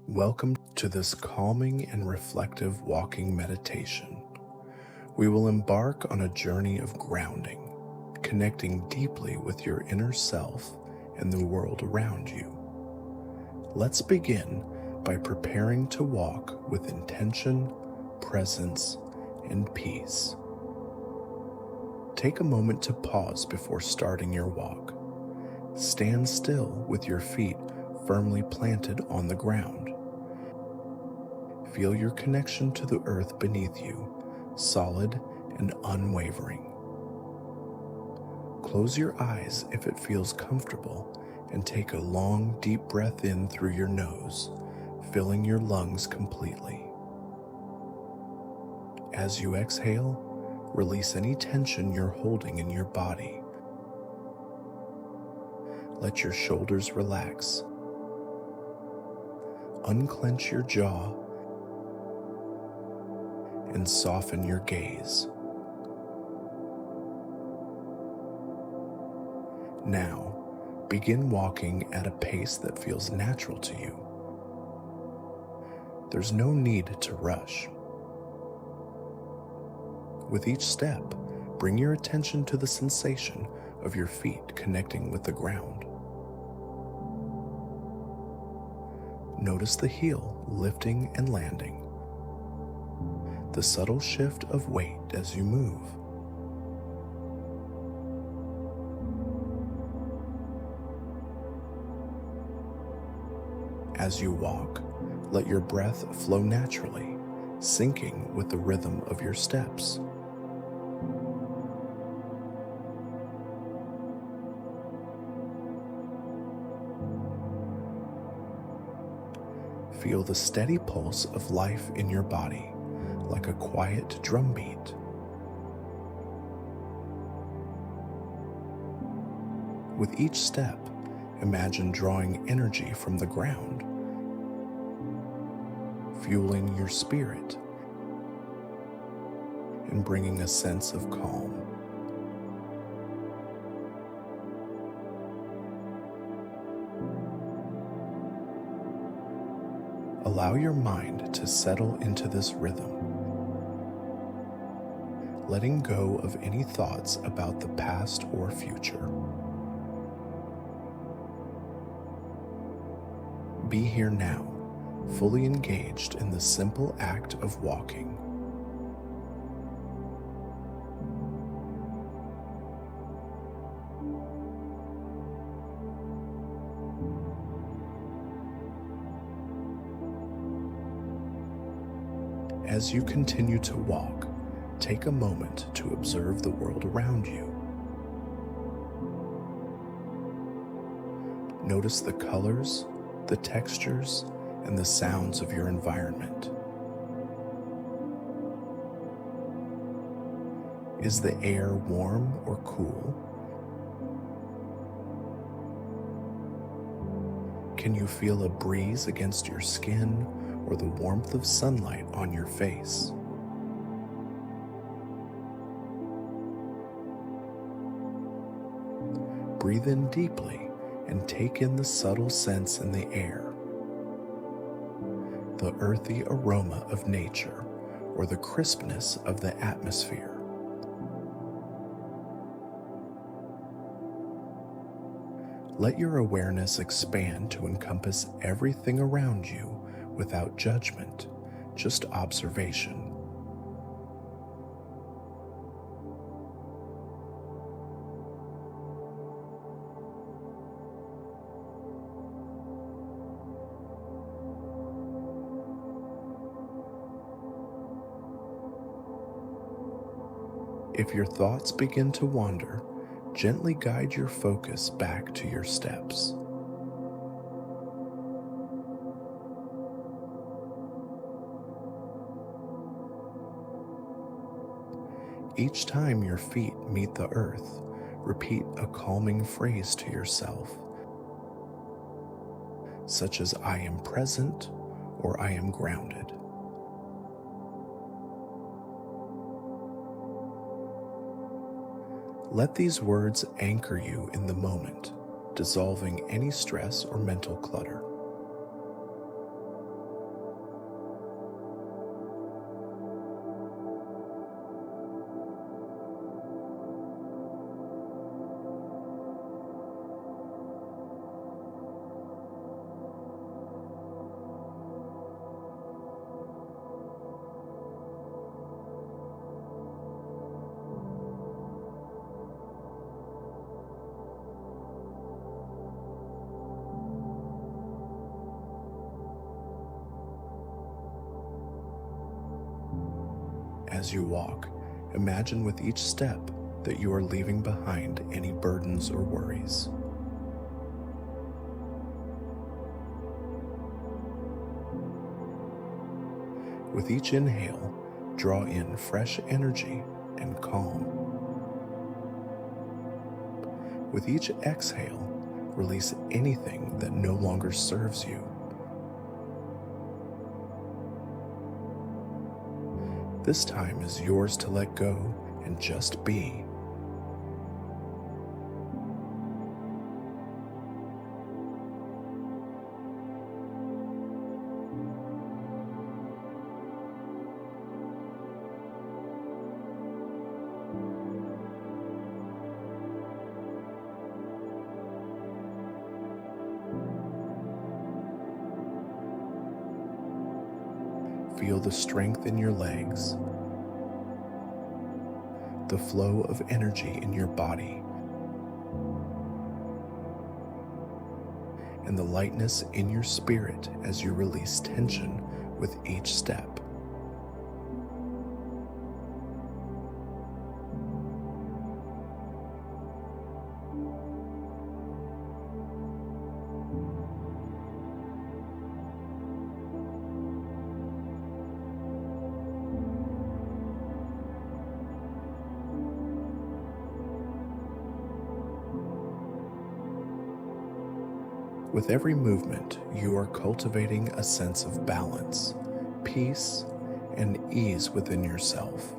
Welcome to this calming and reflective walking meditation. We will embark on a journey of grounding, connecting deeply with your inner self and the world around you. Let's begin by preparing to walk with intention, presence, and peace. Take a moment to pause before starting your walk. Stand still with your feet firmly planted on the ground. Feel your connection to the earth beneath you, solid and unwavering. Close your eyes if it feels comfortable and take a long, deep breath in through your nose, filling your lungs completely. As you exhale, release any tension you're holding in your body. Let your shoulders relax. Unclench your jaw and soften your gaze. Now, begin walking at a pace that feels natural to you. There's no need to rush. With each step, bring your attention to the sensation of your feet connecting with the ground. Notice the heel lifting and landing, the subtle shift of weight as you move. As you walk, let your breath flow naturally, syncing with the rhythm of your steps. Feel the steady pulse of life in your body, like a quiet drumbeat. With each step, imagine drawing energy from the ground, fueling your spirit and bringing a sense of calm. Allow your mind to settle into this rhythm, letting go of any thoughts about the past or future. Be here now, fully engaged in the simple act of walking. As you continue to walk, take a moment to observe the world around you. Notice the colors, the textures, and the sounds of your environment. Is the air warm or cool? Can you feel a breeze against your skin or the warmth of sunlight on your face? Breathe in deeply and take in the subtle scents in the air, the earthy aroma of nature, or the crispness of the atmosphere. Let your awareness expand to encompass everything around you without judgment, just observation. If your thoughts begin to wander, gently guide your focus back to your steps. Each time your feet meet the earth, repeat a calming phrase to yourself, such as "I am present" or "I am grounded." Let these words anchor you in the moment, dissolving any stress or mental clutter. As you walk, imagine with each step that you are leaving behind any burdens or worries. With each inhale, draw in fresh energy and calm. With each exhale, release anything that no longer serves you. This time is yours to let go and just be. Feel the strength in your legs, the flow of energy in your body, and the lightness in your spirit as you release tension with each step. With every movement, you are cultivating a sense of balance, peace, and ease within yourself.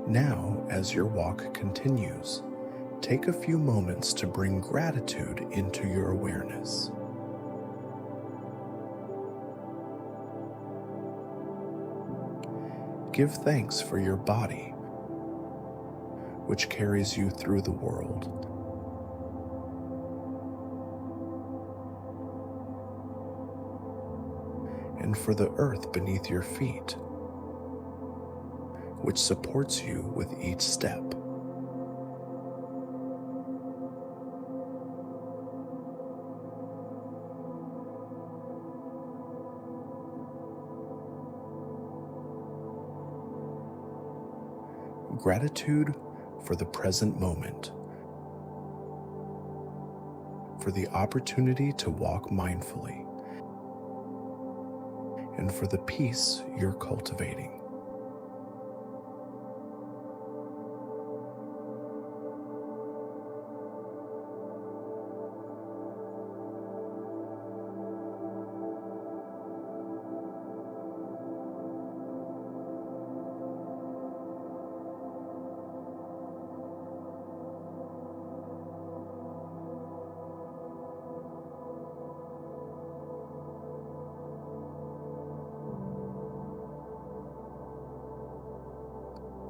Now, as your walk continues, take a few moments to bring gratitude into your awareness. Give thanks for your body, which carries you through the world. And for the earth beneath your feet, which supports you with each step. Gratitude for the present moment, for the opportunity to walk mindfully, and for the peace you're cultivating.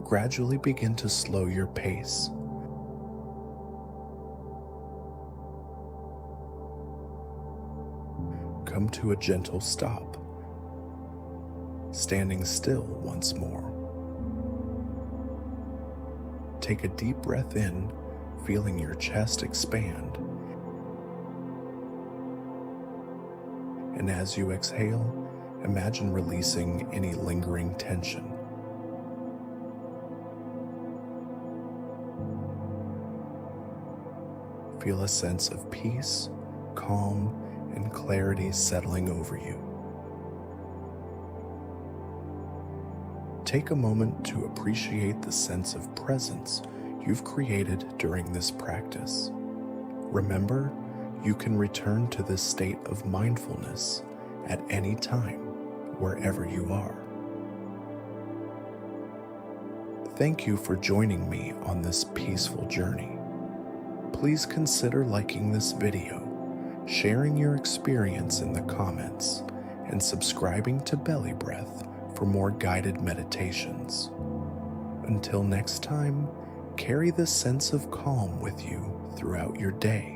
Gradually begin to slow your pace. Come to a gentle stop, standing still once more. Take a deep breath in, feeling your chest expand. And as you exhale, imagine releasing any lingering tension. Feel a sense of peace, calm, and clarity settling over you. Take a moment to appreciate the sense of presence you've created during this practice. Remember, you can return to this state of mindfulness at any time, wherever you are. Thank you for joining me on this peaceful journey. Please consider liking this video, sharing your experience in the comments, and subscribing to Belly Breath for more guided meditations. Until next time, carry this sense of calm with you throughout your day.